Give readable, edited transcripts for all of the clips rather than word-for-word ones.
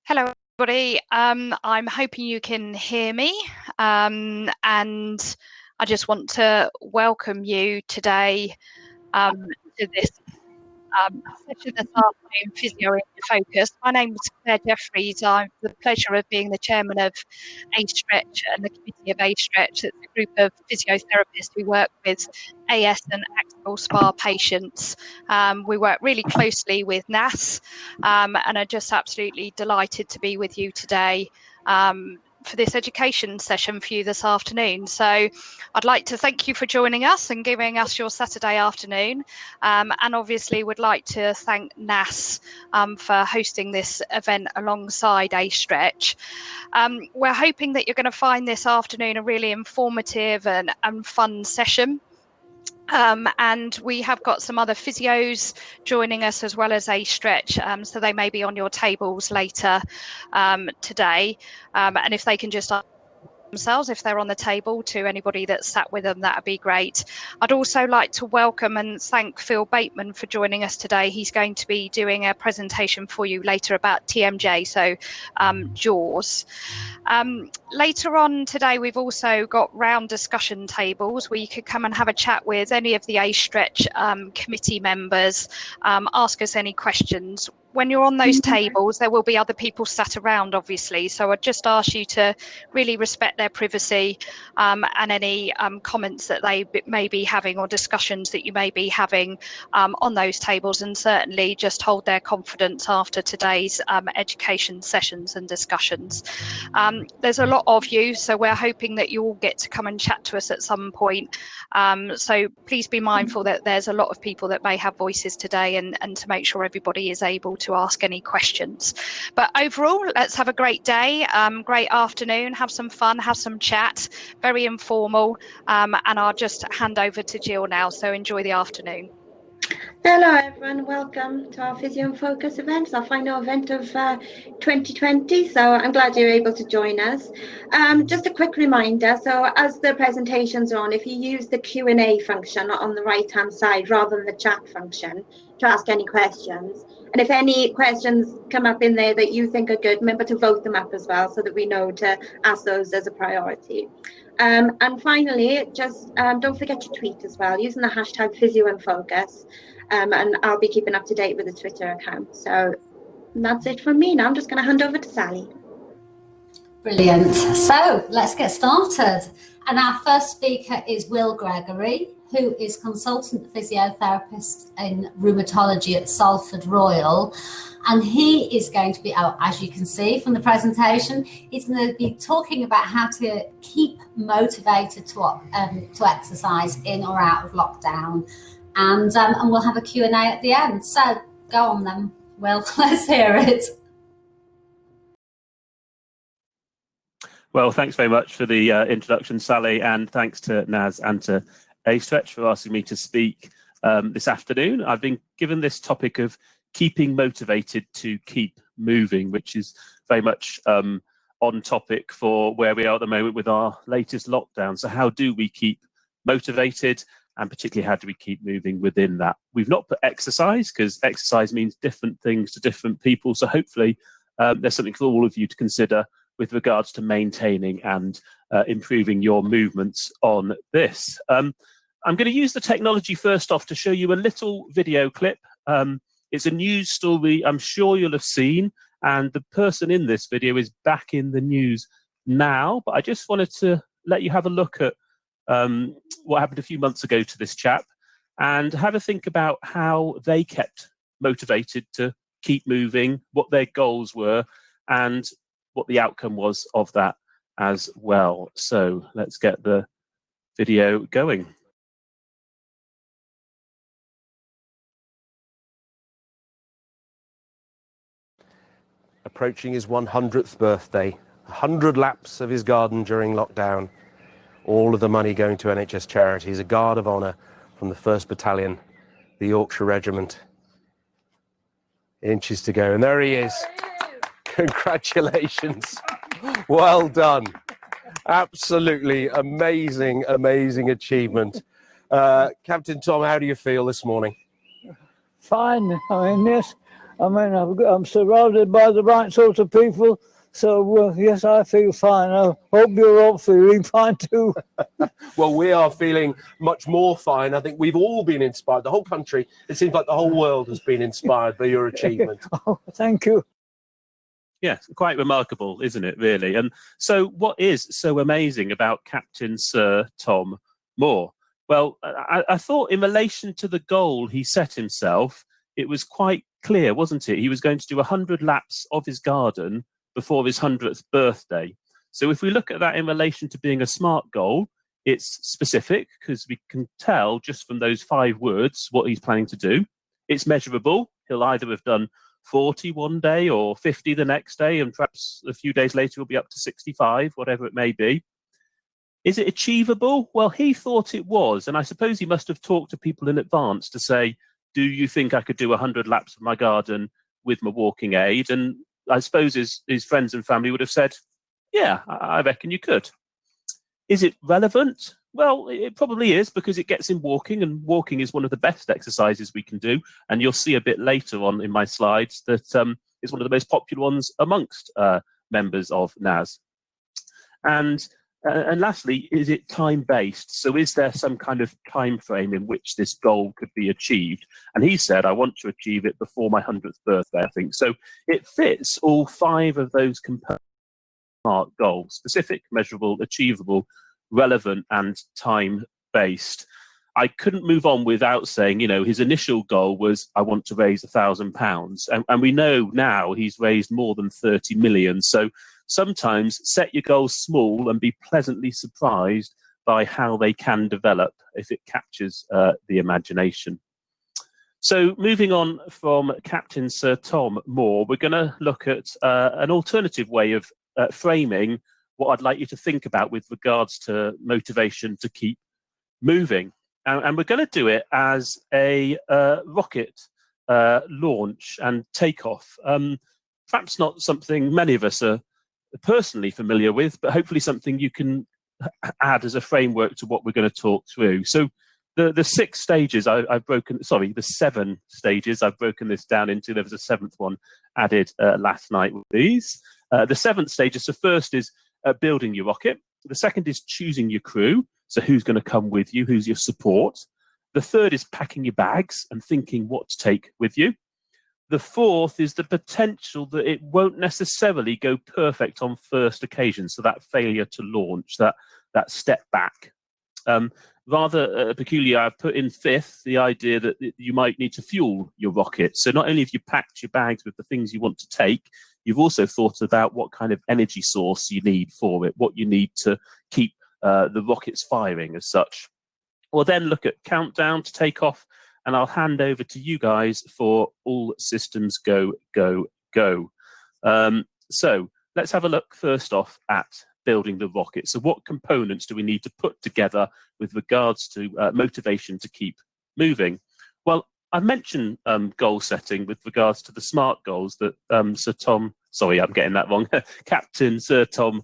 Hello, everybody. I'm hoping you can hear me, and I just want to welcome you today to this session this afternoon, Physio in Focus. My name is Claire Jeffries. I have the pleasure of being the chairman of AStretch and the committee of AStretch. It's a group of physiotherapists who work with AS and Axial SpA patients. We work really closely with NAS, and are just absolutely delighted to be with you today for this education session for you this afternoon. So I'd like to thank you for joining us and giving us your Saturday afternoon, and obviously would like to thank NAS for hosting this event alongside AStretch. We're hoping that you're going to find this afternoon a really informative and fun session. And we have got some other physios joining us as well as AStretch, so they may be on your tables later today. And if they can just themselves, if they're on the table, to anybody that sat with them, that would be great. I'd also like to welcome and thank Phil Bateman for joining us today. He's going to be doing a presentation for you later about TMJ, so JAWS. Later on today, we've also got round discussion tables where you could come and have a chat with any of the AStretch committee members, ask us any questions. When you're on those tables, there will be other people sat around, obviously. So I'd just ask you to really respect their privacy and any comments that they may be having or discussions that you may be having on those tables, and certainly just hold their confidence after today's education sessions and discussions. There's a lot of you, so we're hoping that you all get to come and chat to us at some point. So please be mindful that there's a lot of people that may have voices today, and to make sure everybody is able to ask any questions. But overall, let's have a great day, great afternoon, have some fun, have some chat, very informal, and I'll just hand over to Jill now, so enjoy the afternoon. Hello everyone, welcome to our Physio in Focus event. It's our final event of 2020, so I'm glad you're able to join us. Just a quick reminder, so as the presentations are on, if you use the Q&A function on the right hand side rather than the chat function to ask any questions, and if any questions come up in there that you think are good, remember to vote them up as well so that we know to ask those as a priority. And finally, just don't forget to tweet as well using the hashtag Physio in Focus. And I'll be keeping up to date with the Twitter account. So that's it from me. Now I'm just going to hand over to Sally. Brilliant. So let's get started. And our first speaker is Will Gregory, who is consultant physiotherapist in rheumatology at Salford Royal. And he is going to be, as you can see from the presentation, he's going to be talking about how to keep motivated to exercise in or out of lockdown. And we'll have a Q&A at the end. So go on then, Will, let's hear it. Well, thanks very much for the introduction, Sally, and thanks to Naz and to AStretch for asking me to speak this afternoon. I've been given this topic of keeping motivated to keep moving, which is very much on topic for where we are at the moment with our latest lockdown. So how do we keep motivated? And particularly, how do we keep moving within that? We've not put exercise, because exercise means different things to different people. So hopefully there's something for all of you to consider with regards to maintaining and improving your movements on this. I'm going to use the technology first off to show you a little video clip. It's a news story I'm sure you'll have seen, and the person in this video is back in the news now. But I just wanted to let you have a look at what happened a few months ago to this chap, and have a think about how they kept motivated to keep moving, what their goals were, and what the outcome was of that as well. So let's get the video going. Approaching his 100th birthday, 100 laps of his garden during lockdown, all of the money going to NHS charities, a guard of honour from the 1st Battalion, the Yorkshire Regiment. Inches to go, and there he is. Congratulations. Well done. Absolutely amazing, amazing achievement. Captain Tom, how do you feel this morning? Fine. I mean, I mean, I'm surrounded by the right sort of people. So, yes, I feel fine. I hope you're all feeling fine too. Well, we are feeling much more fine. I think we've all been inspired. The whole country, it seems like the whole world has been inspired by your achievement. Oh, thank you. Yes, quite remarkable, isn't it, really? And so what is so amazing about Captain Sir Tom Moore? Well, I thought in relation to the goal he set himself, it was quite clear, wasn't it? He was going to do 100 laps of his garden before his 100th birthday. So if we look at that in relation to being a SMART goal, it's specific because we can tell just from those 5 words what he's planning to do. It's measurable. He'll either have done 40 one day or 50 the next day, and perhaps a few days later he'll be up to 65, whatever it may be. Is it achievable? Well, he thought it was, and I suppose he must have talked to people in advance to say, do you think I could do 100 laps of my garden with my walking aid? And I suppose his friends and family would have said, yeah, I reckon you could. Is it relevant? Well, it probably is, because it gets him walking, and walking is one of the best exercises we can do. And you'll see a bit later on in my slides that it's one of the most popular ones amongst members of NAS. And lastly, is it time-based? So is there some kind of time frame in which this goal could be achieved? And he said, I want to achieve it before my 100th birthday, I think. So it fits all 5 of those components. SMART goals: specific, measurable, achievable, relevant, and time-based. I couldn't move on without saying, you know, his initial goal was, I want to raise £1,000. And we know now he's raised more than 30 million. So sometimes set your goals small and be pleasantly surprised by how they can develop if it captures the imagination. So moving on from Captain Sir Tom Moore, we're going to look at an alternative way of framing what I'd like you to think about with regards to motivation to keep moving. And we're going to do it as a rocket launch and takeoff. Perhaps not something many of us are personally familiar with, but hopefully something you can add as a framework to what we're going to talk through. So the 6 stages I've broken, sorry, the 7 stages I've broken this down into. There was a 7th one added last night with these. The 7th stage is, the first is building your rocket. The second is choosing your crew. So who's going to come with you? Who's your support? The third is packing your bags and thinking what to take with you. The 4th is the potential that it won't necessarily go perfect on first occasion. So that failure to launch, that step back. Rather peculiar, I've put in 5th the idea that you might need to fuel your rocket. So not only have you packed your bags with the things you want to take, you've also thought about what kind of energy source you need for it, what you need to keep the rockets firing as such. We'll then look at countdown to take off, and I'll hand over to you guys for all systems go, go, go. So let's have a look first off at building the rocket. So what components do we need to put together with regards to motivation to keep moving? Well, I mentioned goal setting with regards to the SMART goals that Sir Tom, sorry, I'm getting that wrong, Captain Sir Tom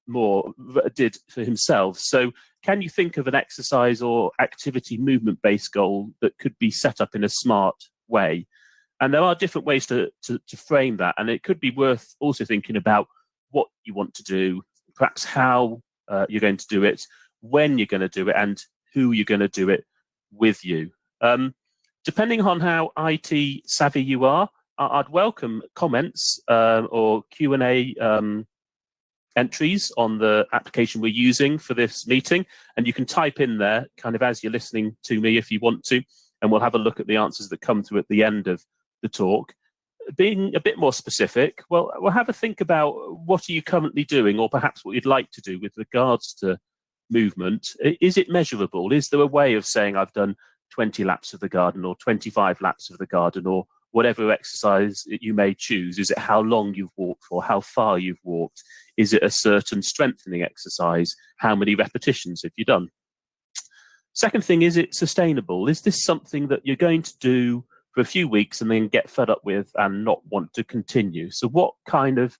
Moore did for himself. So can you think of an exercise or activity movement-based goal that could be set up in a SMART way? And there are different ways to frame that, and it could be worth also thinking about what you want to do, perhaps how you're going to do it, when you're going to do it, and who you're going to do it with you. Depending on how IT savvy you are, I'd welcome comments or Q&A entries on the application we're using for this meeting. And you can type in there kind of as you're listening to me if you want to, and we'll have a look at the answers that come through at the end of the talk. Being a bit more specific, well, we'll have a think about what are you currently doing, or perhaps what you'd like to do with regards to movement. Is it measurable? Is there a way of saying I've done 20 laps of the garden or 25 laps of the garden, or whatever exercise you may choose? Is it how long you've walked for, how far you've walked? Is it a certain strengthening exercise? How many repetitions have you done? Second thing, is it sustainable? Is this something that you're going to do for a few weeks and then get fed up with and not want to continue? So what kind of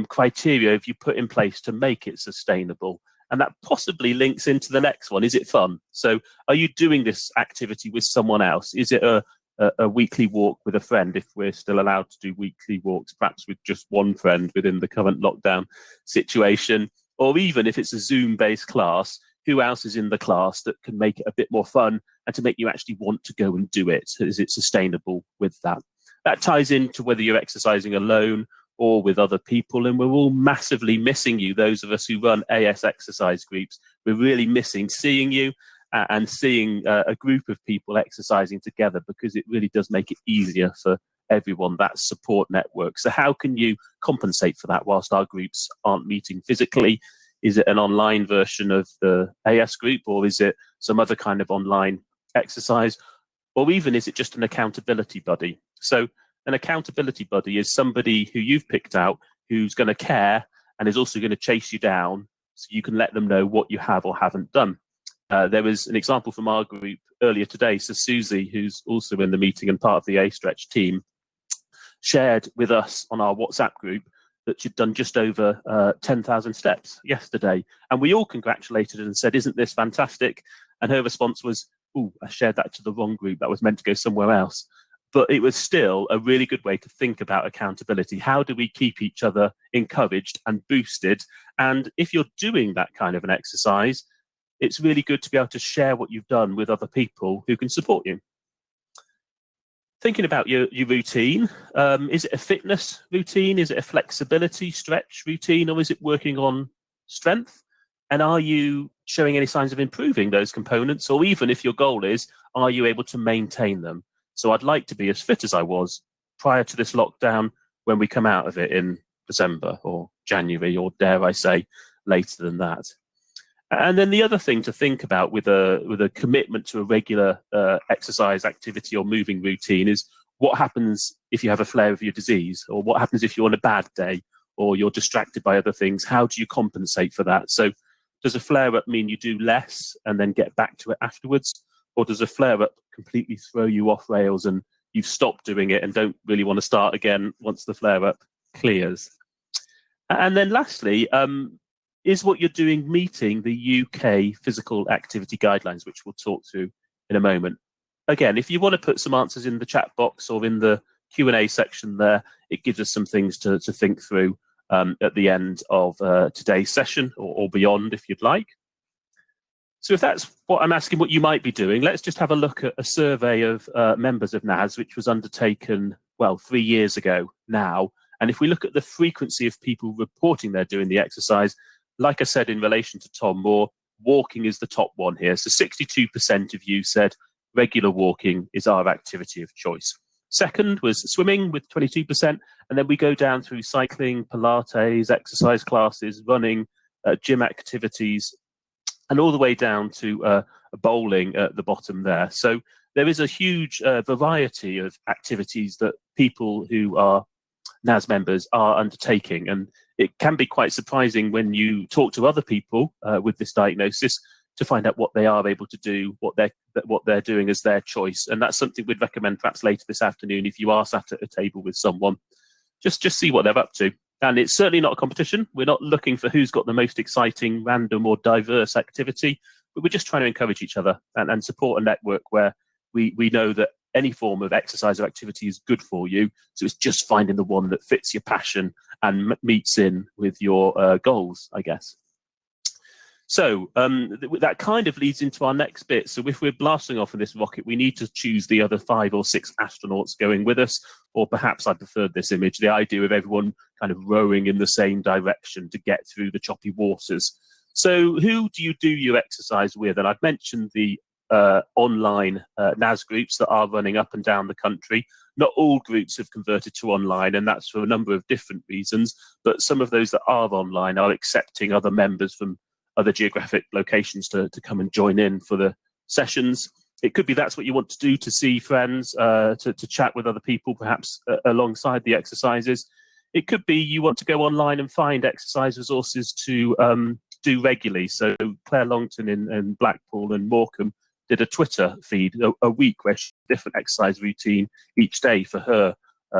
criteria have you put in place to make it sustainable? And that possibly links into the next one. Is it fun? So are you doing this activity with someone else? Is it a a weekly walk with a friend, if we're still allowed to do weekly walks, perhaps with just one friend within the current lockdown situation, or even if it's a Zoom-based class, who else is in the class that can make it a bit more fun and to make you actually want to go and do it? Is it sustainable with that? That ties into whether you're exercising alone or with other people, and we're all massively missing you. Those of us who run AS exercise groups, we're really missing seeing you and seeing a group of people exercising together, because it really does make it easier for everyone, that support network. So how can you compensate for that whilst our groups aren't meeting physically? Is it an online version of the AS group, or is it some other kind of online exercise? Or even is it just an accountability buddy? So an accountability buddy is somebody who you've picked out who's going to care and is also going to chase you down, so you can let them know what you have or haven't done. There was an example from our group earlier today. So Susie, who's also in the meeting and part of the AStretch team, shared with us on our WhatsApp group that she'd done just over 10,000 steps yesterday. And we all congratulated her and said, isn't this fantastic? And her response was, oh, I shared that to the wrong group. That was meant to go somewhere else. But it was still a really good way to think about accountability. How do we keep each other encouraged and boosted? And if you're doing that kind of an exercise, it's really good to be able to share what you've done with other people who can support you. Thinking about your routine, is it a fitness routine? Is it a flexibility stretch routine? Or is it working on strength? And are you showing any signs of improving those components? Or even if your goal is, are you able to maintain them? So I'd like to be as fit as I was prior to this lockdown when we come out of it in December or January, or dare I say, later than that. And then the other thing to think about with a commitment to a regular exercise activity or moving routine is what happens if you have a flare of your disease, or what happens if you're on a bad day or you're distracted by other things. How do you compensate for that? So does a flare-up mean you do less and then get back to it afterwards? Or does a flare-up completely throw you off rails and you've stopped doing it and don't really want to start again once the flare-up clears? And then lastly, is what you're doing meeting the UK physical activity guidelines, which we'll talk through in a moment? Again, if you want to put some answers in the chat box or in the Q&A section there, it gives us some things to think through at the end of today's session, or beyond if you'd like. So if that's what I'm asking what you might be doing, let's just have a look at a survey of members of NAS, which was undertaken, well, 3 years ago now. And if we look at the frequency of people reporting they're doing the exercise, like I said, in relation to Tom Moore, walking is the top one here. So 62% of you said regular walking is our activity of choice. Second was swimming with 22%. And then we go down through cycling, Pilates, exercise classes, running, gym activities, and all the way down to bowling at the bottom there. So there is a huge variety of activities that people who are NAS members are undertaking. And it can be quite surprising when you talk to other people with this diagnosis to find out what they are able to do, what they're doing as their choice. And that's something we'd recommend perhaps later this afternoon, if you are sat at a table with someone, just see what they're up to. And it's certainly not a competition. We're not looking for who's got the most exciting, random or diverse activity, but we're just trying to encourage each other and support a network where we know that any form of exercise or activity is good for you. So it's just finding the one that fits your passion and meets in with your goals, I guess. So that kind of leads into our next bit. So if we're blasting off in this rocket, we need to choose the other 5 or 6 astronauts going with us, or perhaps I preferred this image, the idea of everyone kind of rowing in the same direction to get through the choppy waters. So who do you do your exercise with? And I've mentioned the online NAS groups that are running up and down the country. Not all groups have converted to online, and that's for a number of different reasons, but some of those that are online are accepting other members from other geographic locations to come and join in for the sessions. It could be that's what you want to do, to see friends, to chat with other people, perhaps alongside the exercises. It could be you want to go online and find exercise resources to do regularly. So Claire Longton in Blackpool and Morecambe did a Twitter feed a week where she did a different exercise routine each day for her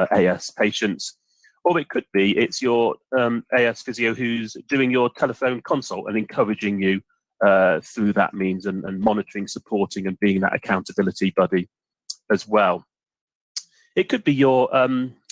AS patients. Or it could be it's your AS physio who's doing your telephone consult and encouraging you through that means, and monitoring, supporting, and being that accountability buddy as well. It could be your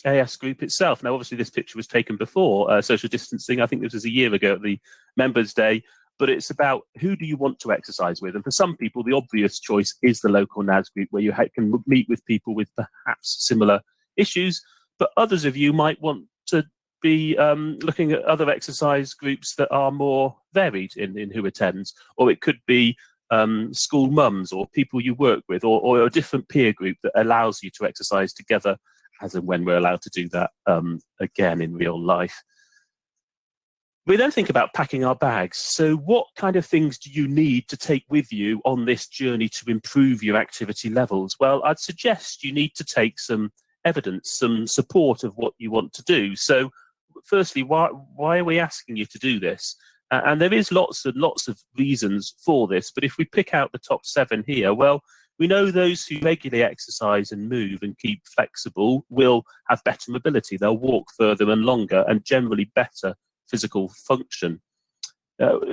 AS group itself. Now, obviously, this picture was taken before social distancing. I think this was a year ago at the Members' Day. But it's about who do you want to exercise with. And for some people, the obvious choice is the local NAS group, where you can meet with people with perhaps similar issues. But others of you might want to be looking at other exercise groups that are more varied in who attends. Or it could be school mums or people you work with, or a different peer group that allows you to exercise together as and when we're allowed to do that again in real life. We then think about packing our bags. So what kind of things do you need to take with you on this journey to improve your activity levels? Well, I'd suggest you need to take some evidence, some support of what you want to do. So firstly, why are we asking you to do this? And there is lots and lots of reasons for this, but if we pick out the top 7 here, well, we know those who regularly exercise and move and keep flexible will have better mobility. They'll walk further and longer and generally better physical function.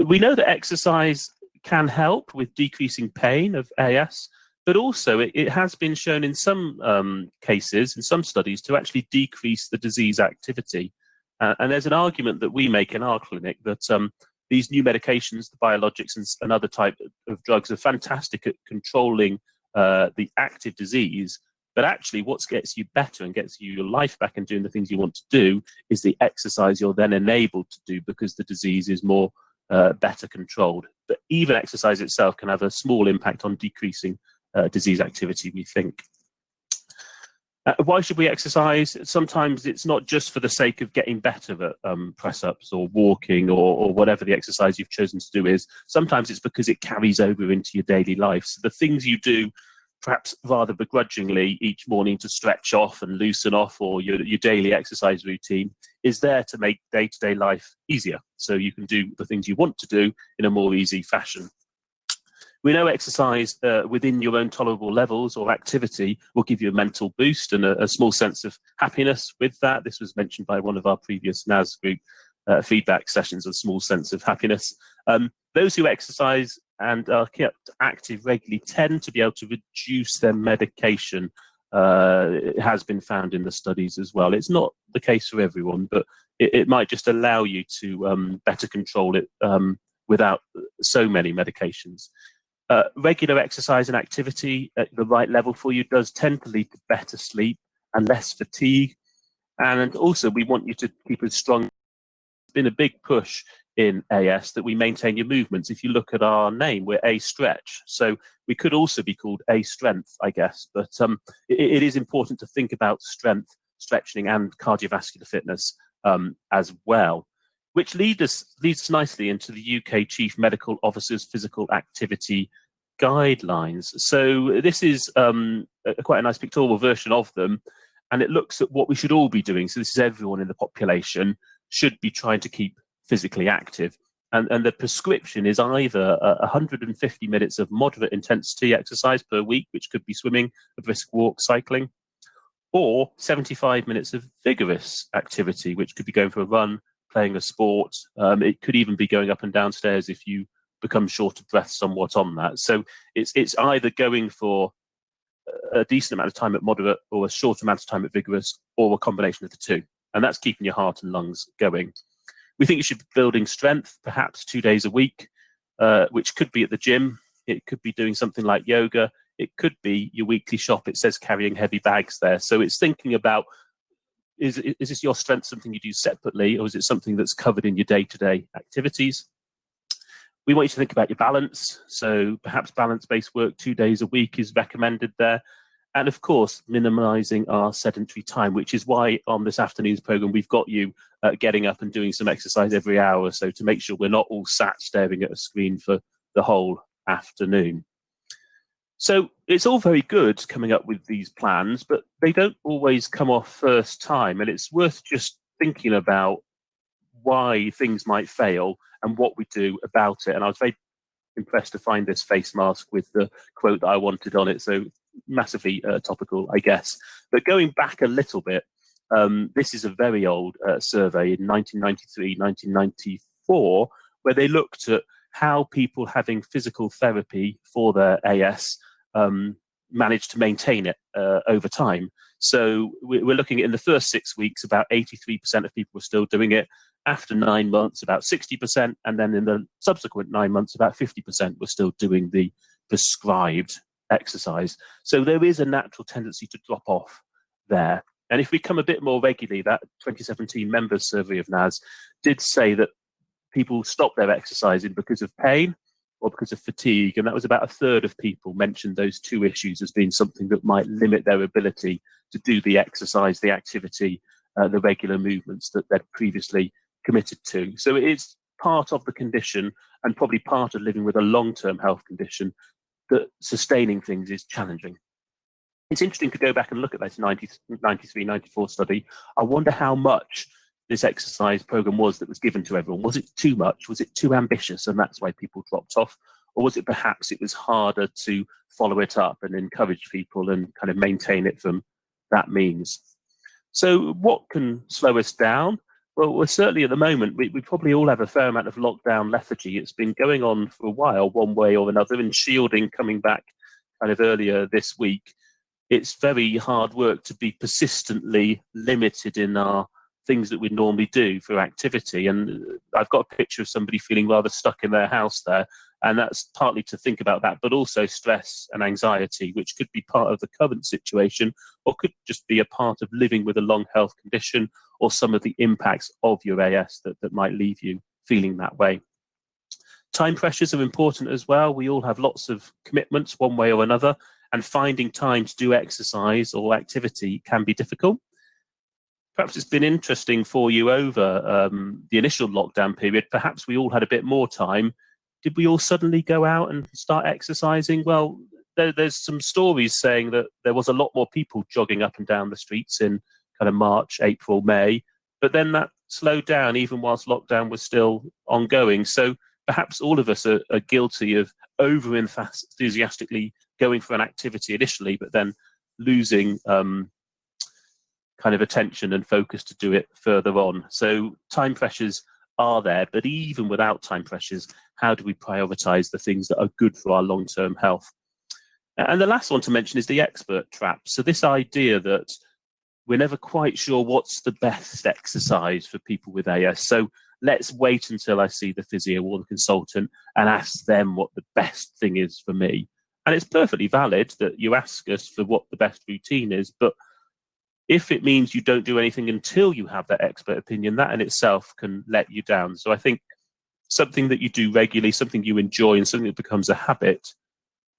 We know that exercise can help with decreasing pain of AS, but also it has been shown in some cases, in some studies, to actually decrease the disease activity. And there's an argument that we make in our clinic that these new medications, the biologics and other type of drugs, are fantastic at controlling the active disease. But actually, what gets you better and gets you your life back and doing the things you want to do is the exercise you're then enabled to do, because the disease is more better controlled. But even exercise itself can have a small impact on decreasing disease activity, we think. Why should we exercise? Sometimes it's not just for the sake of getting better at press-ups or walking or whatever the exercise you've chosen to do is. Sometimes it's because it carries over into your daily life. So the things you do perhaps rather begrudgingly each morning to stretch off and loosen off, or your daily exercise routine, is there to make day-to-day life easier, so you can do the things you want to do in a more easy fashion. We know exercise within your own tolerable levels or activity will give you a mental boost and a small sense of happiness with that. This was mentioned by one of our previous NAS group feedback sessions, a small sense of happiness. Those who exercise and are kept active regularly tend to be able to reduce their medication. It has been found in the studies as well. It's not the case for everyone, but it might just allow you to better control it without so many medications. Regular exercise and activity at the right level for you does tend to lead to better sleep and less fatigue. And also, we want you to keep as strong. It's been a big push in AS that we maintain your movements. If you look at our name, we're AStretch. So we could also be called AStrength, I guess. But it is important to think about strength, stretching, and cardiovascular fitness as well. Which leads us nicely into the UK Chief Medical Officer's Physical Activity Guidelines. So this is quite a nice pictorial version of them, and it looks at what we should all be doing. So this is everyone in the population should be trying to keep physically active. And the prescription is either 150 minutes of moderate intensity exercise per week, which could be swimming, a brisk walk, cycling, or 75 minutes of vigorous activity, which could be going for a run, playing a sport. It could even be going up and down stairs if you become short of breath somewhat on that. So it's either going for a decent amount of time at moderate or a short amount of time at vigorous, or a combination of the two. And that's keeping your heart and lungs going. We think you should be building strength, perhaps 2 days a week, which could be at the gym. It could be doing something like yoga. It could be your weekly shop. It says carrying heavy bags there. So it's thinking about, is this your strength something you do separately, or is it something that's covered in your day-to-day activities? We want you to think about your balance. So perhaps balance-based work 2 days a week is recommended there. And of course, minimizing our sedentary time, which is why on this afternoon's program, we've got you getting up and doing some exercise every hour or so to make sure we're not all sat staring at a screen for the whole afternoon. So it's all very good coming up with these plans, but they don't always come off first time. And it's worth just thinking about why things might fail and what we do about it. And I was very impressed to find this face mask with the quote that I wanted on it. So massively topical, I guess. But going back a little bit, this is a very old survey in 1993, 1994, where they looked at how people having physical therapy for their AS managed to maintain it over time. So we're looking at, in the first 6 weeks, about 83% of people were still doing it. After 9 months, about 60%, and then in the subsequent 9 months, about 50% were still doing the prescribed exercise. So there is a natural tendency to drop off there. And if we come a bit more regularly, that 2017 members survey of NAS did say that people stop their exercising because of pain or because of fatigue, and that was about a third of people mentioned those two issues as being something that might limit their ability to do the exercise, the activity, the regular movements that they'd previously committed to. So it is part of the condition, and probably part of living with a long-term health condition, that sustaining things is challenging. It's interesting to go back and look at this 93, 94 study. I wonder how much this exercise program was that was given to everyone. Was it too much? Was it too ambitious, and that's why people dropped off? Or was it perhaps it was harder to follow it up and encourage people and kind of maintain it from that means? So what can slow us down? Well, we're certainly at the moment, we probably all have a fair amount of lockdown lethargy. It's been going on for a while, one way or another, and shielding coming back kind of earlier this week. It's very hard work to be persistently limited in our things that we normally do for activity. And I've got a picture of somebody feeling rather stuck in their house there. And that's partly to think about that, but also stress and anxiety, which could be part of the current situation, or could just be a part of living with a long health condition, or some of the impacts of your AS that might leave you feeling that way. Time pressures are important as well. We all have lots of commitments one way or another, and finding time to do exercise or activity can be difficult. Perhaps it's been interesting for you over the initial lockdown period. Perhaps we all had a bit more time. Did we all suddenly go out and start exercising? Well, there's some stories saying that there was a lot more people jogging up and down the streets in kind of March, April, May, but then that slowed down even whilst lockdown was still ongoing. So perhaps all of us are guilty of over-enthusiastically going for an activity initially, but then losing kind of attention and focus to do it further on. So time pressures are there, but even without time pressures, how do we prioritize the things that are good for our long-term health? And the last one to mention is the expert trap. So this idea that we're never quite sure what's the best exercise for people with AS. So let's wait until I see the physio or the consultant and ask them what the best thing is for me. And it's perfectly valid that you ask us for what the best routine is, but if it means you don't do anything until you have that expert opinion, that in itself can let you down. So I think something that you do regularly, something you enjoy, and something that becomes a habit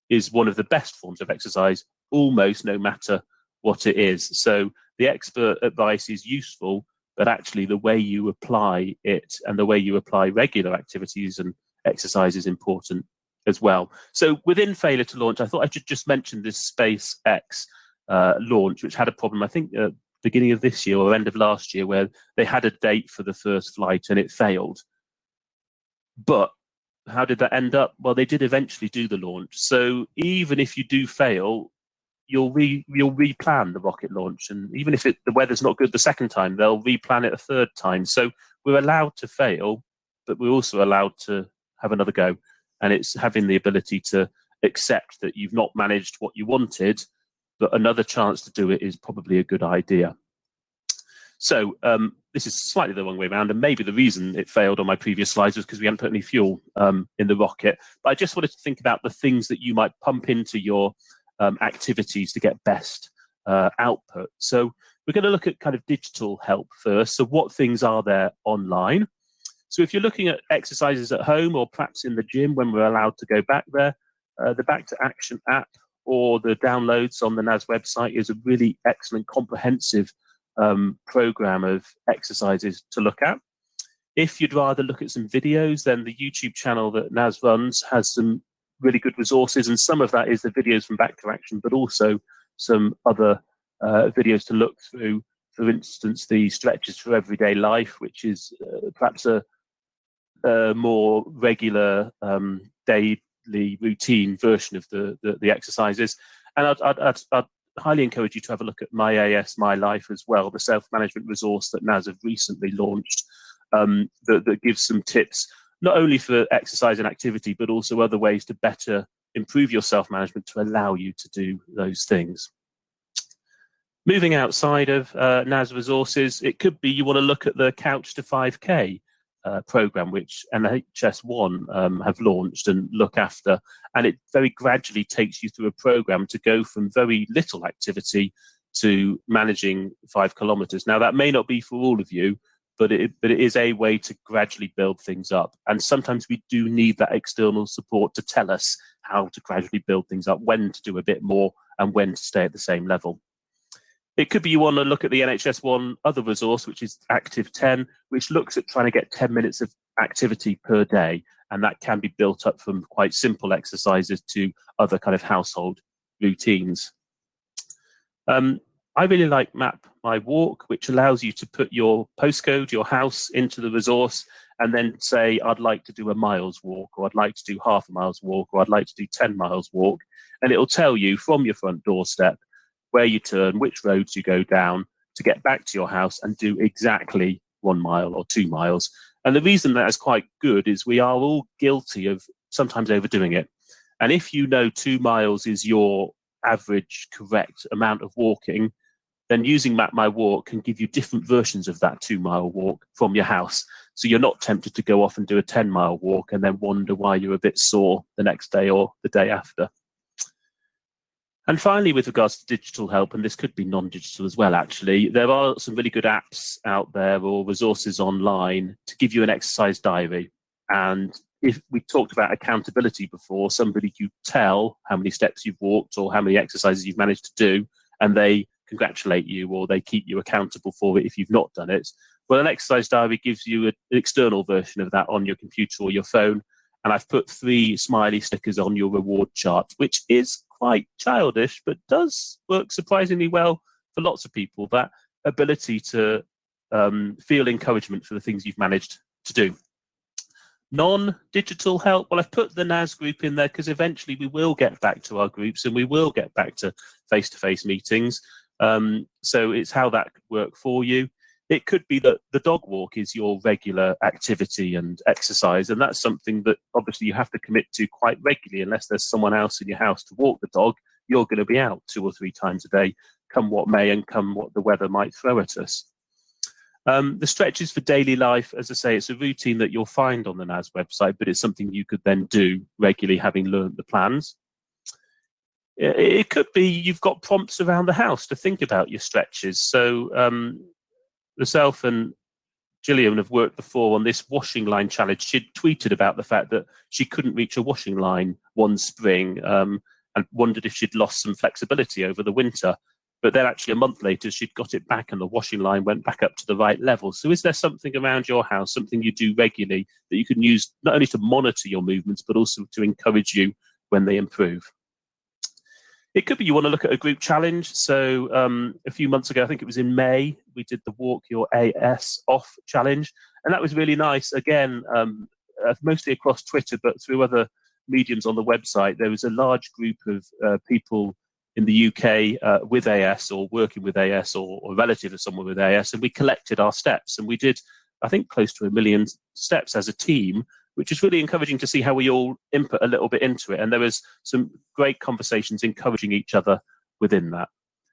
is one of the best forms of exercise, almost no matter what it is. So the expert advice is useful, but actually the way you apply it and the way you apply regular activities and exercise is important as well. So within failure to launch, I thought I should just mention this SpaceX launch, which had a problem, I think, beginning of this year or end of last year, where they had a date for the first flight and it failed. But how did that end up? Well, they did eventually do the launch. So even if you do fail, you'll replan the rocket launch, and even if the weather's not good the second time, they'll replan it a third time. So we're allowed to fail, but we're also allowed to have another go. And it's having the ability to accept that you've not managed what you wanted, but another chance to do it is probably a good idea. So this is slightly the wrong way around, and maybe the reason it failed on my previous slides was because we hadn't put any fuel in the rocket. But I just wanted to think about the things that you might pump into your activities to get best output. So we're going to look at kind of digital help first. So what things are there online? So if you're looking at exercises at home or perhaps in the gym when we're allowed to go back there, the Back to Action app or the downloads on the NAS website is a really excellent, comprehensive program of exercises to look at. If you'd rather look at some videos, then the YouTube channel that NAS runs has some really good resources, and some of that is the videos from Back to Action, but also some other videos to look through. For instance, the Stretches for Everyday Life, which is perhaps a more regular daily routine version of the exercises. And I'd highly encourage you to have a look at My AS, My Life as well, the self-management resource that NAS have recently launched that gives some tips, not only for exercise and activity, but also other ways to better improve your self-management to allow you to do those things. Moving outside of NAS resources, it could be you want to look at the Couch to 5K program, which NHS1 have launched and look after, and it very gradually takes you through a program to go from very little activity to managing 5 kilometers. Now, that may not be for all of you, but it is a way to gradually build things up. And sometimes we do need that external support to tell us how to gradually build things up, when to do a bit more and when to stay at the same level. It could be you want to look at the NHS1 other resource, which is Active 10, which looks at trying to get 10 minutes of activity per day. And that can be built up from quite simple exercises to other kind of household routines. I really like Map My Walk, which allows you to put your postcode, your house, into the resource and then say, I'd like to do a mile's walk, or I'd like to do half a mile's walk, or I'd like to do 10 miles walk. And it'll tell you from your front doorstep where you turn, which roads you go down to get back to your house and do exactly 1 mile or 2 miles. And the reason that is quite good is we are all guilty of sometimes overdoing it. And if you know 2 miles is your average correct amount of walking, then using Map My Walk can give you different versions of that 2 mile walk from your house. So you're not tempted to go off and do a 10 mile walk and then wonder why you're a bit sore the next day or the day after. And finally, with regards to digital help, and this could be non-digital as well, actually, there are some really good apps out there or resources online to give you an exercise diary. And if we talked about accountability before, somebody you tell how many steps you've walked or how many exercises you've managed to do, and they congratulate you or they keep you accountable for it if you've not done it. Well, an exercise diary gives you an external version of that on your computer or your phone. And I've put 3 smiley stickers on your reward chart, which is quite childish, but does work surprisingly well for lots of people, that ability to feel encouragement for the things you've managed to do. Non-digital help, well, I've put the NAS group in there because eventually we will get back to our groups and we will get back to face-to-face meetings. So it's how that could work for you. It could be that the dog walk is your regular activity and exercise, and that's something that obviously you have to commit to quite regularly. Unless there's someone else in your house to walk the dog, you're going to be out 2 or 3 times a day, come what may and come what the weather might throw at us. The stretches for daily life, as I say, it's a routine that you'll find on the NAS website, but it's something you could then do regularly, having learned the plans. It could be you've got prompts around the house to think about your stretches. So myself and Gillian have worked before on this washing line challenge. She'd tweeted about the fact that she couldn't reach a washing line one spring and wondered if she'd lost some flexibility over the winter. But then actually a month later, she'd got it back and the washing line went back up to the right level. So is there something around your house, something you do regularly that you can use not only to monitor your movements, but also to encourage you when they improve? It could be you want to look at a group challenge. So a few months ago, I think it was in May, we did the Walk Your AS Off challenge. And that was really nice. Again, mostly across Twitter, but through other mediums on the website, there was a large group of people in the UK with AS or working with AS or a relative of someone with AS. And we collected our steps and we did, I think, close to 1 million steps as a team, which is really encouraging to see how we all input a little bit into it. And there was some great conversations encouraging each other within that.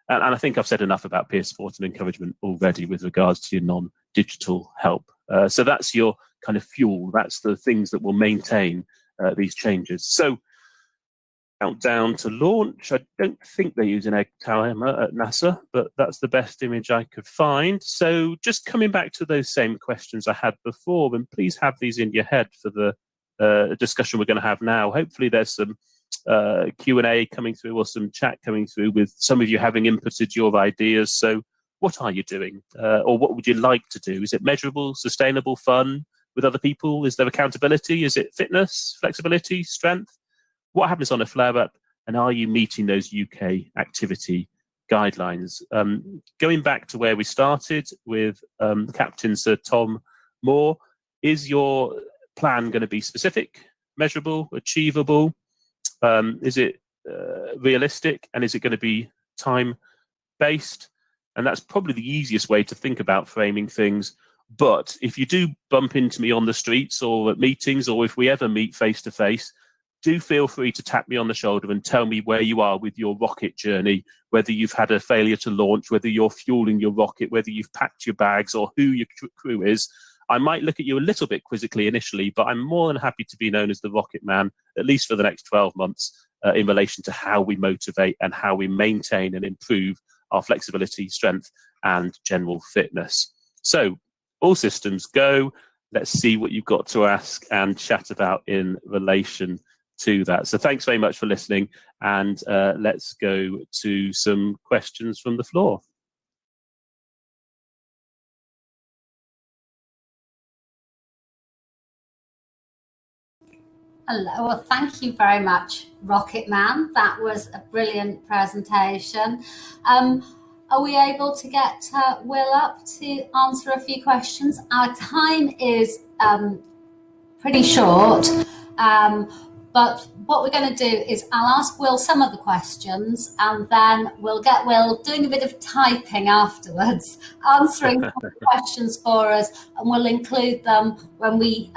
And I think I've said enough about peer support and encouragement already with regards to your non-digital help. So that's your kind of fuel. That's the things that will maintain these changes. So countdown to launch. I don't think they use an egg timer at NASA, but that's the best image I could find. So just coming back to those same questions I had before, and please have these in your head for the discussion we're going to have now. Hopefully there's some Q&A coming through or some chat coming through with some of you having inputted your ideas. So what are you doing? Or what would you like to do? Is it measurable, sustainable, fun with other people? Is there accountability? Is it fitness, flexibility, strength? What happens on a flare-up, and are you meeting those UK activity guidelines? Going back to where we started with Captain Sir Tom Moore, is your plan going to be specific, measurable, achievable? Is it realistic, and is it going to be time-based? And that's probably the easiest way to think about framing things. But if you do bump into me on the streets or at meetings, or if we ever meet face-to-face, do feel free to tap me on the shoulder and tell me where you are with your rocket journey, whether you've had a failure to launch, whether you're fueling your rocket, whether you've packed your bags, or who your crew is. I might look at you a little bit quizzically initially, but I'm more than happy to be known as the Rocket Man, at least for the next 12 months, in relation to how we motivate and how we maintain and improve our flexibility, strength, and general fitness. So, all systems go. Let's see what you've got to ask and chat about in relation to that. So thanks very much for listening, and let's go to some questions from the floor. Hello, well, thank you very much, Rocket Man. That was a brilliant presentation. Are we able to get Will up to answer a few questions? Our time is pretty short, but what we're going to do is I'll ask Will some of the questions, and then we'll get Will doing a bit of typing afterwards, answering some questions for us, and we'll include them when we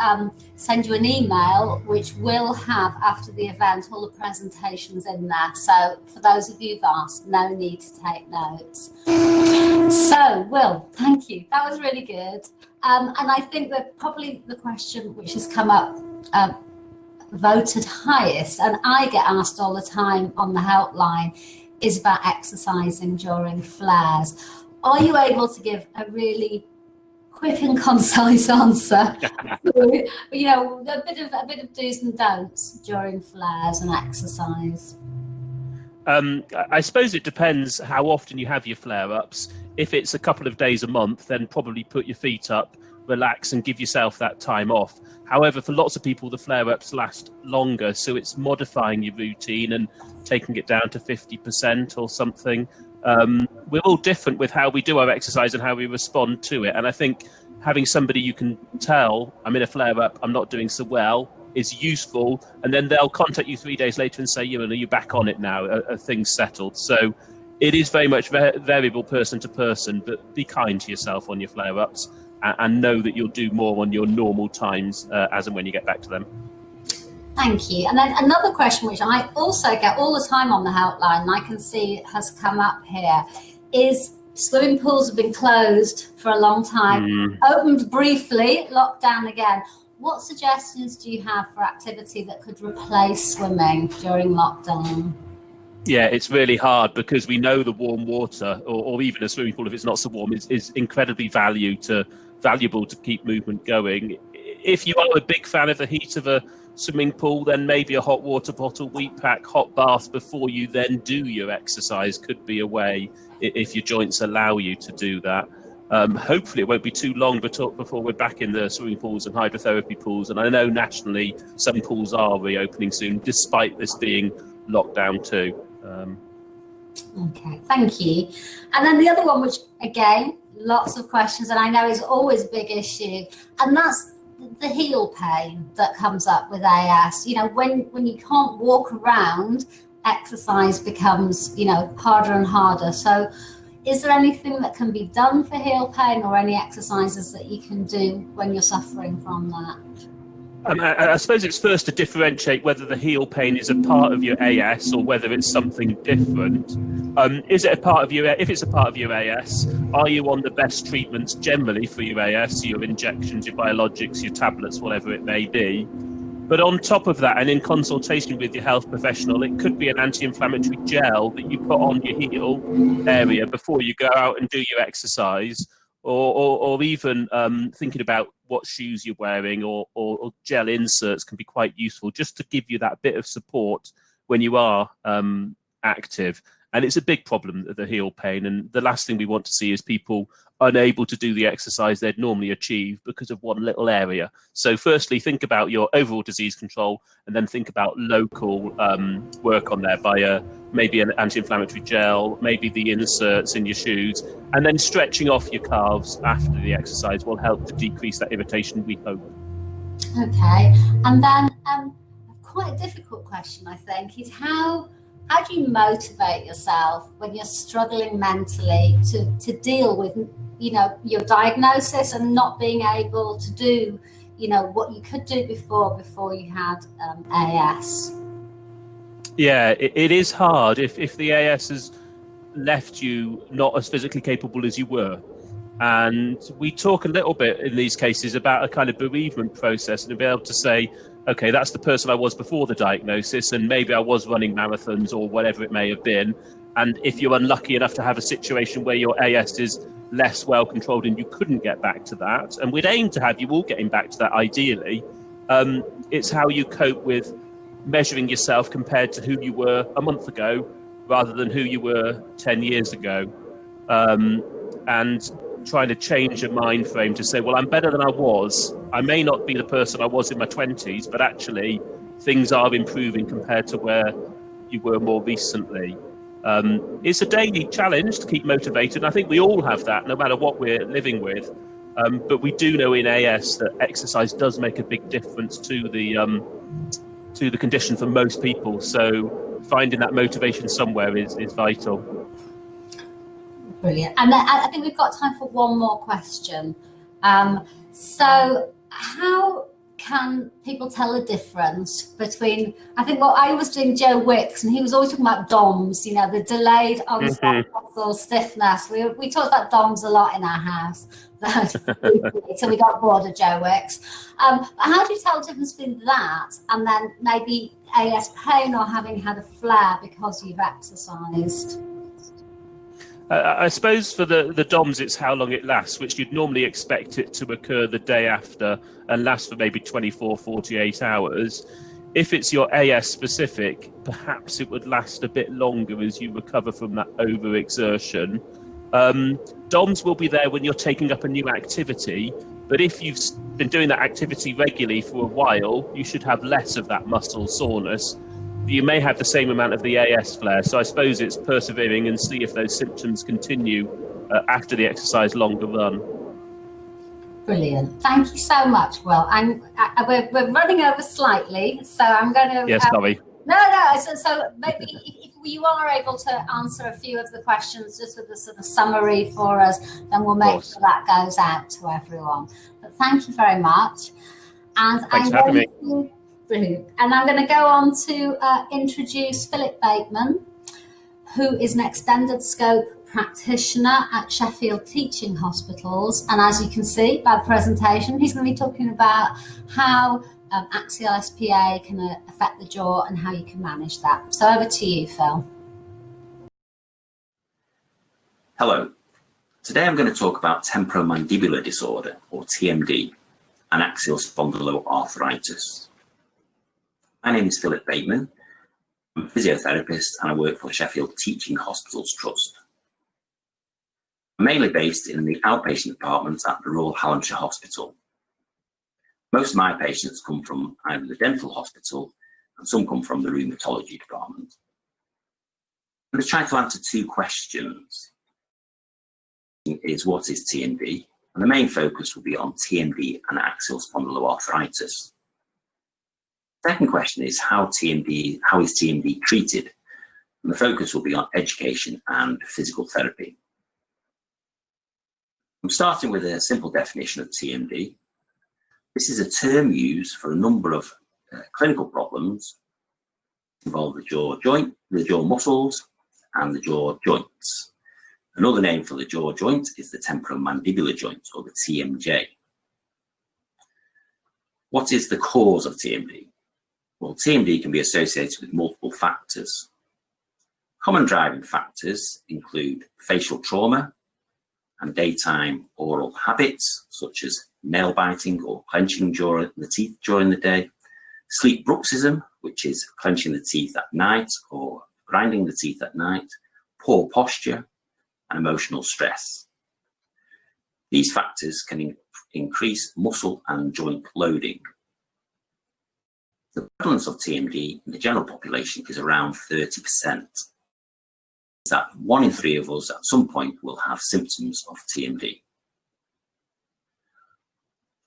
send you an email, which will have, after the event, all the presentations in there. So for those of you who've asked, no need to take notes. So, Will, thank you. That was really good. And I think that probably the question which has come up voted highest, and I get asked all the time on the helpline, is about exercising during flares. Are you able to give a really quick and concise answer? You know, a bit of do's and don'ts during flares and exercise. I suppose it depends how often you have your flare-ups. If it's a couple of days a month, then probably put your feet up, relax, and give yourself that time off. However, for lots of people, the flare-ups last longer, so it's modifying your routine and taking it down to 50% or something. We're all different with how we do our exercise and how we respond to it. And I think having somebody you can tell, I'm in a flare-up, I'm not doing so well, is useful. And then they'll contact you 3 days later and say, are you back on it now? Are things settled? So it is very much variable person to person, but be kind to yourself on your flare-ups and know that you'll do more on your normal times as and when you get back to them. Thank you. And then another question, which I also get all the time on the helpline, and I can see it has come up here, is swimming pools have been closed for a long time, opened briefly, locked down again. What suggestions do you have for activity that could replace swimming during lockdown? Yeah, it's really hard because we know the warm water, or even a swimming pool, if it's not so warm, is incredibly valuable to keep movement going. If you are a big fan of the heat of a swimming pool, then maybe a hot water bottle, wheat pack, hot bath before you then do your exercise could be a way, if your joints allow you to do that. Hopefully it won't be too long before we're back in the swimming pools and hydrotherapy pools. And I know nationally some pools are reopening soon, despite this being locked down too. Okay, thank you. And then the other one, which again, lots of questions, and I know is always a big issue, and that's the heel pain that comes up with AS. You know, when you can't walk around, exercise becomes, harder and harder. So is there anything that can be done for heel pain, or any exercises that you can do when you're suffering from that? I suppose it's first to differentiate whether the heel pain is a part of your AS or whether it's something different. Is it a part of your? If it's a part of your AS, are you on the best treatments generally for your AS, your injections, your biologics, your tablets, whatever it may be? But on top of that, and in consultation with your health professional, it could be an anti-inflammatory gel that you put on your heel area before you go out and do your exercise, or even thinking about what shoes you're wearing, or gel inserts can be quite useful just to give you that bit of support when you are active. And it's a big problem, the heel pain. And the last thing we want to see is people unable to do the exercise they'd normally achieve because of one little area. So firstly, think about your overall disease control, and then think about local work on there by maybe an anti-inflammatory gel, maybe the inserts in your shoes, and then stretching off your calves after the exercise will help to decrease that irritation, we hope. Okay, and then quite a difficult question, I think, is how do you motivate yourself when you're struggling mentally to deal with, your diagnosis and not being able to do, what you could do before you had AS? Yeah, it is hard if the AS has left you not as physically capable as you were. And we talk a little bit in these cases about a kind of bereavement process, and to be able to say, okay, that's the person I was before the diagnosis, and maybe I was running marathons or whatever it may have been. And if you're unlucky enough to have a situation where your AS is less well controlled and you couldn't get back to that, and we'd aim to have you all getting back to that ideally, it's how you cope with measuring yourself compared to who you were a month ago rather than who you were 10 years ago. And trying to change a mind frame to say, well, I'm better than I was. I may not be the person I was in my 20s, but actually things are improving compared to where you were more recently. It's a daily challenge to keep motivated. And I think we all have that, no matter what we're living with. But we do know in AS that exercise does make a big difference to the condition for most people. So finding that motivation somewhere is vital. Brilliant. And I think we've got time for one more question. So how can people tell the difference between, I think what I was doing Joe Wicks, and he was always talking about DOMS, you know, the delayed onset muscle stiffness. We talked about DOMS a lot in our house. So we got bored of Joe Wicks. But how do you tell the difference between that and then maybe AS pain or having had a flare because you've exercised? I suppose for the DOMS, it's how long it lasts, which you'd normally expect it to occur the day after and last for maybe 24, 48 hours. If it's your AS specific, perhaps it would last a bit longer as you recover from that overexertion. DOMS will be there when you're taking up a new activity, but if you've been doing that activity regularly for a while, you should have less of that muscle soreness. You may have the same amount of the AS flare, so I suppose it's persevering and see if those symptoms continue after the exercise longer run. Brilliant. Thank you so much, Will. We're running over slightly, so I'm going to... Yes, sorry. No. So maybe if you are able to answer a few of the questions just with a sort of summary for us, then we'll make sure that goes out to everyone. But thank you very much. And Thanks for having me. Brilliant. And I'm going to go on to introduce Philip Bateman, who is an extended scope practitioner at Sheffield Teaching Hospitals. And as you can see by the presentation, he's going to be talking about how Axial SpA can affect the jaw and how you can manage that. So over to you, Phil. Hello. Today I'm going to talk about temporomandibular disorder, or TMD, and axial spondyloarthritis. My name is Philip Bateman. I'm a physiotherapist and I work for the Sheffield Teaching Hospitals Trust. I'm mainly based in the outpatient department at the Royal Hallamshire Hospital. Most of my patients come from either the dental hospital and some come from the rheumatology department. I'm going to try to answer two questions. What is TMD? And the main focus will be on TMD and axial spondyloarthritis. Second question is how is TMD treated? And the focus will be on education and physical therapy. I'm starting with a simple definition of TMD. This is a term used for a number of clinical problems involve the jaw joint, the jaw muscles, and the jaw joints. Another name for the jaw joint is the temporomandibular joint, or the TMJ. What is the cause of TMD? Well, TMD can be associated with multiple factors. Common driving factors include facial trauma and daytime oral habits, such as nail biting or clenching the teeth during the day, sleep bruxism, which is clenching the teeth at night or grinding the teeth at night, poor posture, and emotional stress. These factors can increase muscle and joint loading. The prevalence of TMD in the general population is around 30%. That 1 in 3 of us at some point will have symptoms of TMD.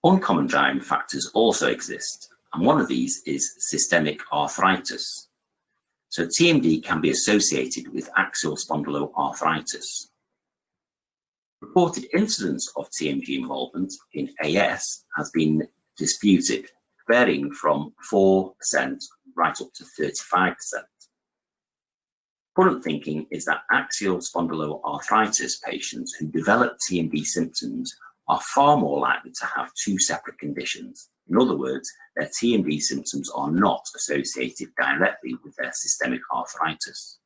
Uncommon driving factors also exist, and one of these is systemic arthritis. So TMD can be associated with axial spondyloarthritis. Reported incidence of TMD involvement in AS has been disputed, varying from 4% right up to 35%. Current thinking is that axial spondyloarthritis patients who develop TMD symptoms are far more likely to have two separate conditions. In other words, their TMD symptoms are not associated directly with their systemic arthritis.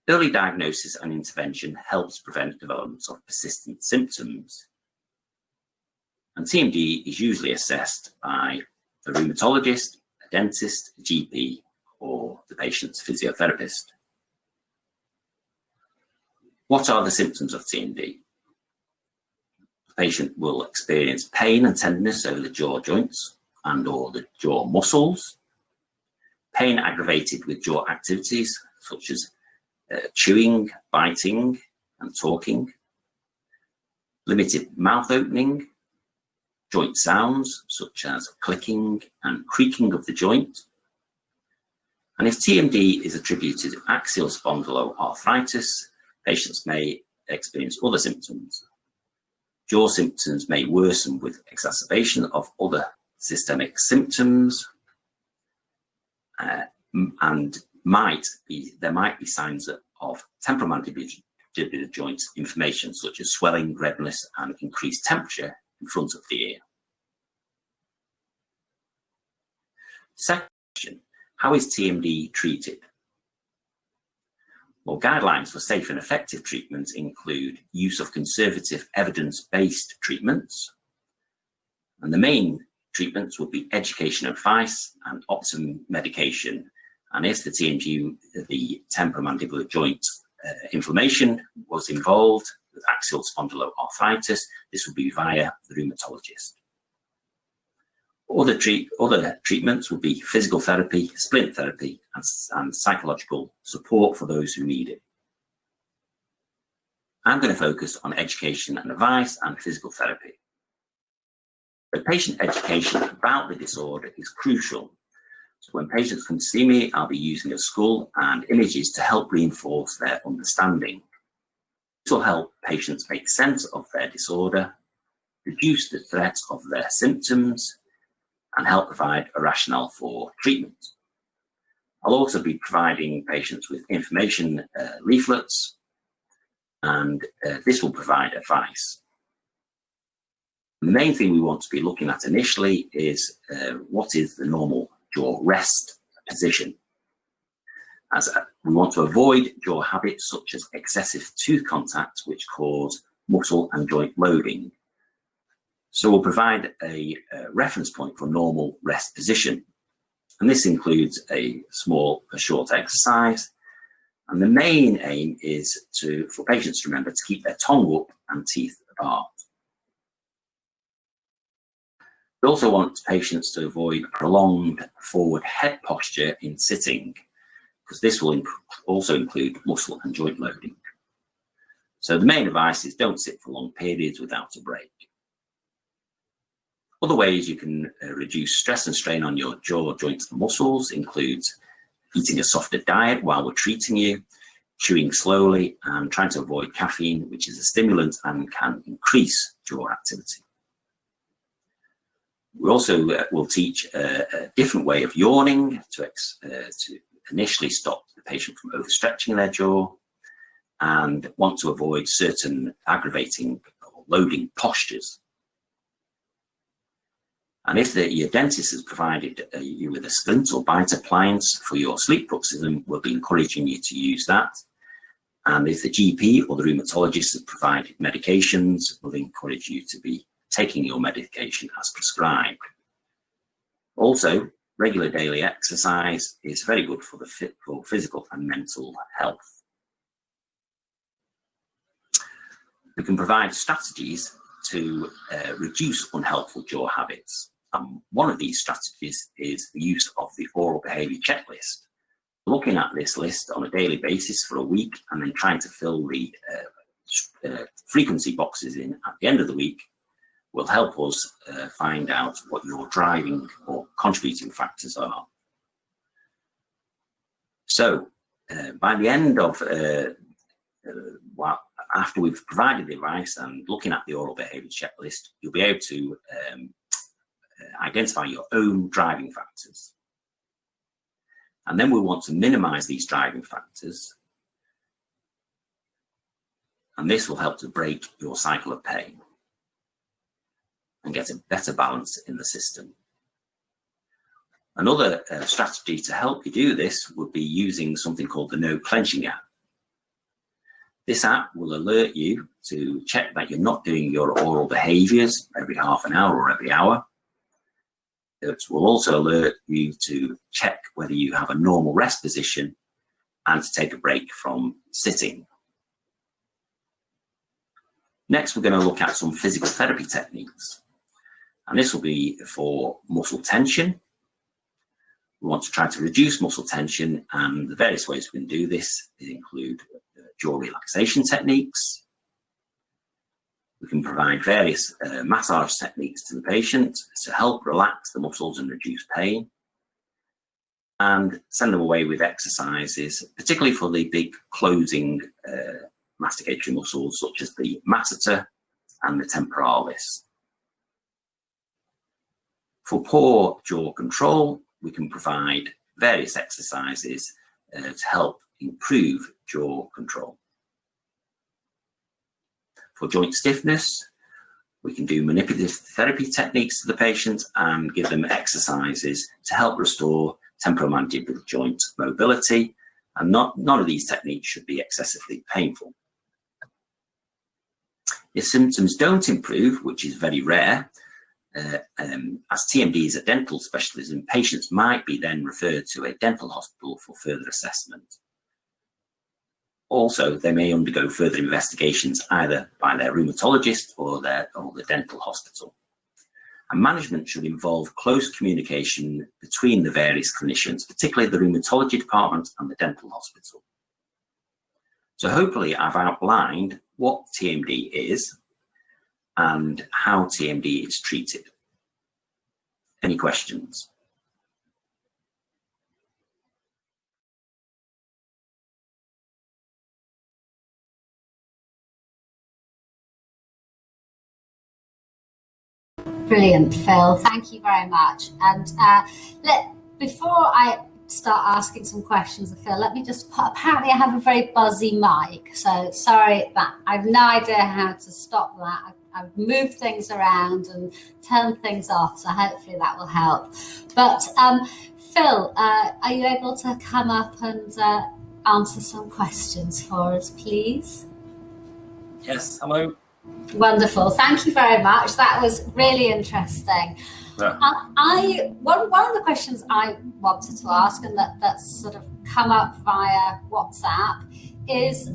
Early diagnosis and intervention helps prevent development of persistent symptoms. And TMD is usually assessed by a rheumatologist, a dentist, a GP, or the patient's physiotherapist. What are the symptoms of TMD? The patient will experience pain and tenderness over the jaw joints and or the jaw muscles, pain aggravated with jaw activities such as chewing, biting, and talking, limited mouth opening, joint sounds such as clicking and creaking of the joint. And if TMD is attributed to axial spondyloarthritis, patients may experience other symptoms. Jaw symptoms may worsen with exacerbation of other systemic symptoms, and there might be signs of temporomandibular joint inflammation such as swelling, redness, and increased temperature in front of the ear. Second question, how is TMD treated? Well, guidelines for safe and effective treatment include use of conservative evidence-based treatments. And the main treatments would be education advice and optimum medication. And if the TMD, the temporomandibular joint inflammation was involved with axial spondyloarthritis, this would be via the rheumatologist. Other treatments would be physical therapy, splint therapy, and psychological support for those who need it. I'm going to focus on education and advice and physical therapy. The patient education about the disorder is crucial. So when patients come to see me, I'll be using a skull and images to help reinforce their understanding. This will help patients make sense of their disorder, reduce the threat of their symptoms, and help provide a rationale for treatment. I'll also be providing patients with information leaflets, and this will provide advice. The main thing we want to be looking at initially is what is the normal jaw rest position, as we want to avoid jaw habits such as excessive tooth contact, which cause muscle and joint loading. So we'll provide a reference point for normal rest position. And this includes a short exercise. And the main aim is for patients to remember to keep their tongue up and teeth apart. We also want patients to avoid prolonged forward head posture in sitting, because this will also include muscle and joint loading. So the main advice is don't sit for long periods without a break. Other ways you can reduce stress and strain on your jaw joints and muscles includes eating a softer diet while we're treating you, chewing slowly, and trying to avoid caffeine, which is a stimulant and can increase jaw activity. We also will teach a different way of yawning to initially stop the patient from overstretching their jaw, and want to avoid certain aggravating or loading postures. And if your dentist has provided you with a splint or bite appliance for your sleep bruxism, we'll be encouraging you to use that. And if the GP or the rheumatologist has provided medications, we'll encourage you to be taking your medication as prescribed. Also, regular daily exercise is very good for physical and mental health. We can provide strategies to reduce unhelpful jaw habits. One of these strategies is the use of the oral behaviour checklist. Looking at this list on a daily basis for a week and then trying to fill the frequency boxes in at the end of the week will help us find out what your driving or contributing factors are. So by the end of, after we've provided the advice and looking at the oral behaviour checklist, you'll be able to identify your own driving factors. And then we want to minimize these driving factors. And this will help to break your cycle of pain and get a better balance in the system. Another strategy to help you do this would be using something called the No Clenching app. This app will alert you to check that you're not doing your oral behaviors every half an hour or every hour. It will also alert you to check whether you have a normal rest position and to take a break from sitting. Next, we're going to look at some physical therapy techniques. And this will be for muscle tension. We want to try to reduce muscle tension, and the various ways we can do this include jaw relaxation techniques. We can provide various massage techniques to the patient to help relax the muscles and reduce pain, and send them away with exercises, particularly for the big closing masticatory muscles such as the masseter and the temporalis. For poor jaw control, we can provide various exercises to help improve jaw control. For joint stiffness, we can do manipulative therapy techniques to the patient and give them exercises to help restore temporomandibular joint mobility, and none of these techniques should be excessively painful. If symptoms don't improve, which is very rare, as TMD is a dental specialism, patients might be then referred to a dental hospital for further assessment. Also, they may undergo further investigations either by their rheumatologist or the dental hospital. And management should involve close communication between the various clinicians, particularly the rheumatology department and the dental hospital. So hopefully I've outlined what TMD is and how TMD is treated. Any questions? Brilliant, Phil. Thank you very much. And before I start asking some questions of Phil, let me just put, apparently I have a very buzzy mic, so sorry that I have no idea how to stop that. I've moved things around and turned things off, so hopefully that will help. But Phil, are you able to come up and answer some questions for us, please? Yes, hello. Wonderful, thank you very much. That was really interesting. Yeah. One of the questions I wanted to ask, and that's sort of come up via WhatsApp, is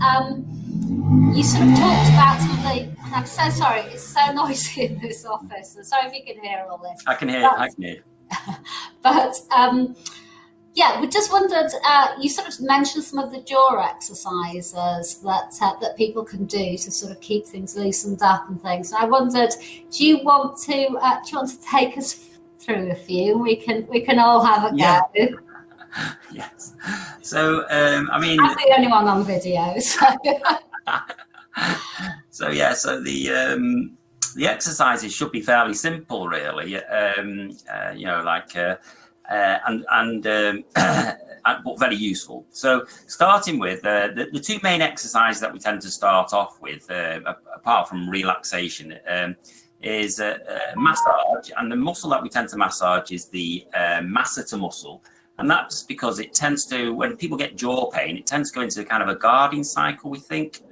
you sort of talked about some of the, I'm so sorry, it's so noisy in this office, so sorry if you can hear all this. I can hear. But yeah, we just wondered, you sort of mentioned some of the jaw exercises that people can do to sort of keep things loosened up and things. And I wondered, do you want to take us through a few? We can all have a go. Yes. So I mean, I'm the only one on video. So, so yeah. So the exercises should be fairly simple, really. You know, like. But very useful. So starting with the two main exercises that we tend to start off with, apart from relaxation, is massage. And the muscle that we tend to massage is the masseter muscle. And that's because it tends to, when people get jaw pain, it tends to go into kind of a guarding cycle, we think,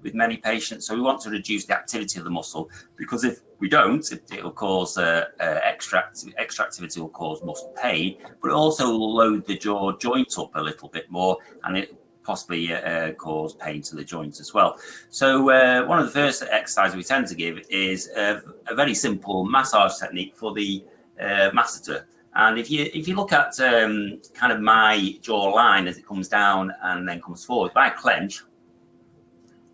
with many patients. So we want to reduce the activity of the muscle, because if we don't, it will cause extra activity will cause muscle pain, but it also will load the jaw joint up a little bit more, and it possibly cause pain to the joint as well. So one of the first exercises we tend to give is a very simple massage technique for the masseter. And if you look at kind of my jaw line as it comes down and then comes forward, if I clench,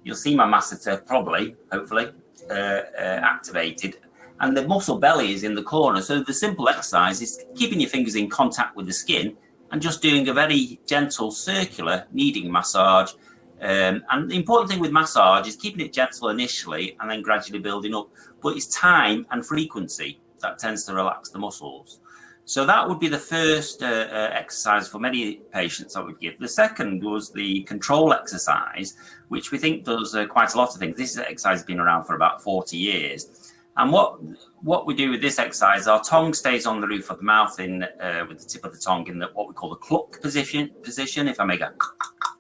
you'll see my masseter probably, hopefully, activated. And the muscle belly is in the corner. So the simple exercise is keeping your fingers in contact with the skin and just doing a very gentle circular kneading massage. And the important thing with massage is keeping it gentle initially and then gradually building up. But it's time and frequency that tends to relax the muscles. So that would be the first exercise for many patients I would give. The second was the control exercise, which we think does quite a lot of things. This exercise has been around for about 40 years. And what we do with this exercise, our tongue stays on the roof of the mouth in with the tip of the tongue in what we call the cluck position. If I make a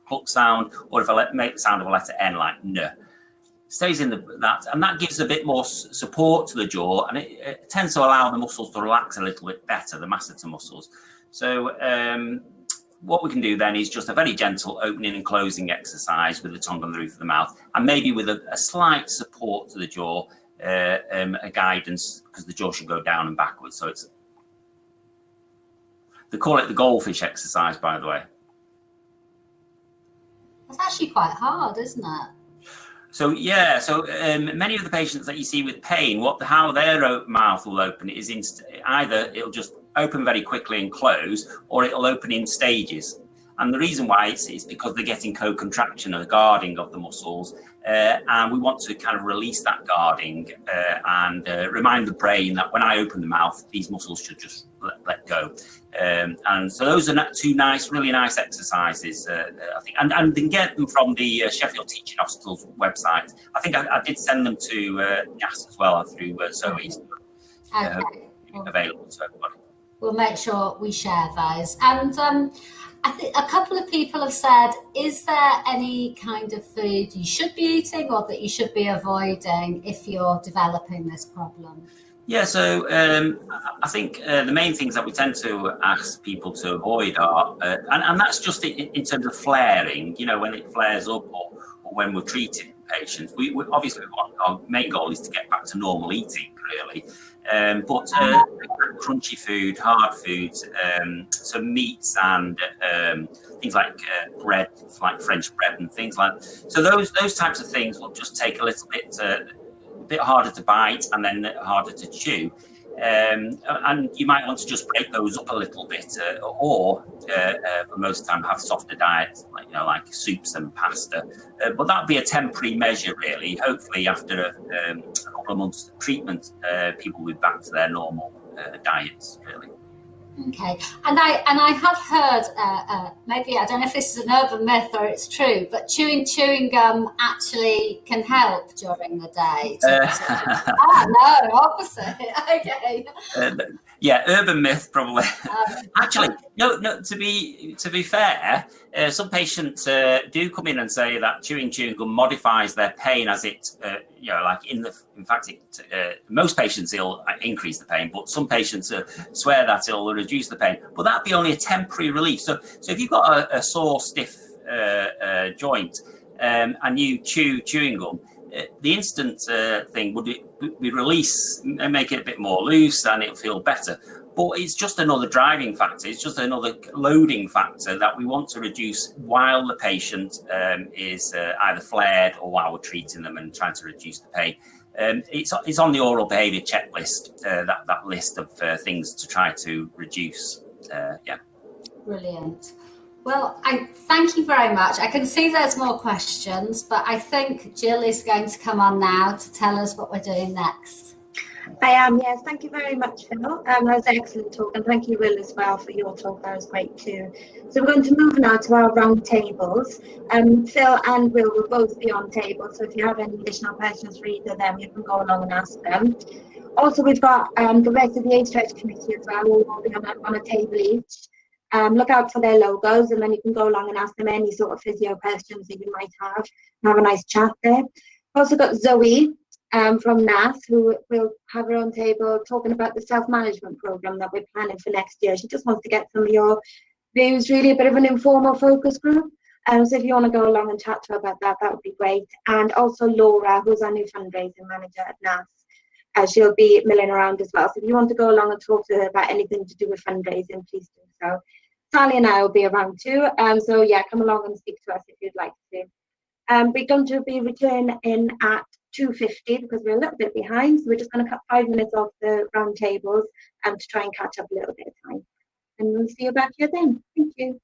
cluck sound, or if I make the sound of a letter N, like N, stays in and that gives a bit more support to the jaw, and it tends to allow the muscles to relax a little bit better, the masseter muscles. So what we can do then is just a very gentle opening and closing exercise with the tongue on the roof of the mouth, and maybe with a slight support to the jaw, a guidance, because the jaw should go down and backwards. So they call it the goldfish exercise, by the way. That's actually quite hard, isn't it? So yeah, many of the patients that you see with pain, how their mouth will open is either it'll just open very quickly and close, or it'll open in stages. And the reason why is because they're getting co-contraction or guarding of the muscles, and we want to kind of release that guarding and remind the brain that when I open the mouth, these muscles should just let go. And so those are two really nice exercises, I think, and you can get them from the Sheffield Teaching Hospital's website. I think I did send them to NAS as well through SOE. Okay. Available to everybody. We'll make sure we share those. And I think a couple of people have said, is there any kind of food you should be eating or that you should be avoiding if you're developing this problem? Yeah, so I think the main things that we tend to ask people to avoid are, and that's just in terms of flaring, when it flares up or when we're treating patients. We obviously want, our main goal is to get back to normal eating, really. But crunchy food, hard foods, some meats and things like bread, like French bread and things like that. So those types of things will just take a little bit harder to bite and then harder to chew. And you might want to just break those up a little bit, or for most of the time have softer diets, like soups and pasta. But that'd be a temporary measure, really. Hopefully, after a couple of months of treatment, people will be back to their normal diets, really. Okay, and I have heard, maybe I don't know if this is an urban myth or it's true, but chewing gum actually can help during the day. No, opposite. Okay. Yeah, urban myth probably. Actually, no. To be fair, some patients do come in and say that chewing gum modifies their pain as it, in fact, most patients it'll increase the pain, but some patients swear that it'll reduce the pain. But that'd be only a temporary relief. So if you've got a sore, stiff joint and you chewing gum, the instant thing would be release and make it a bit more loose, and it'll feel better. But it's just another driving factor. It's just another loading factor that we want to reduce while the patient is either flared or while we're treating them and trying to reduce the pain. It's on the oral behaviour checklist, that list of things to try to reduce. Yeah. Brilliant. Well, I thank you very much. I can see there's more questions, but I think Jill is going to come on now to tell us what we're doing next. I am, yes. Thank you very much, Phil. That was an excellent talk, and thank you, Will, as well, for your talk. That was great too. So we're going to move now to our round tables. Phil and Will both be on tables, so if you have any additional questions for either of them, you can go along and ask them. Also, we've got the rest of the AStretch committee as well, who will be on a table each. Look out for their logos, and then you can go along and ask them any sort of physio questions that you might have and have a nice chat there. We've also got Zoe from NAS, who will have her own table talking about the self-management program that we're planning for next year. She just wants to get some of your views, really a bit of an informal focus group. So if you want to go along and chat to her about that, that would be great. And also Laura, who's our new fundraising manager at NAS. She'll be milling around as well. So if you want to go along and talk to her about anything to do with fundraising, please do so. Sally and I will be around too. So yeah, come along and speak to us if you'd like to. We're going to be returning in at 2:50 because we're a little bit behind. So we're just going to cut 5 minutes off the round tables to try and catch up a little bit of time. And we'll see you back here then. Thank you.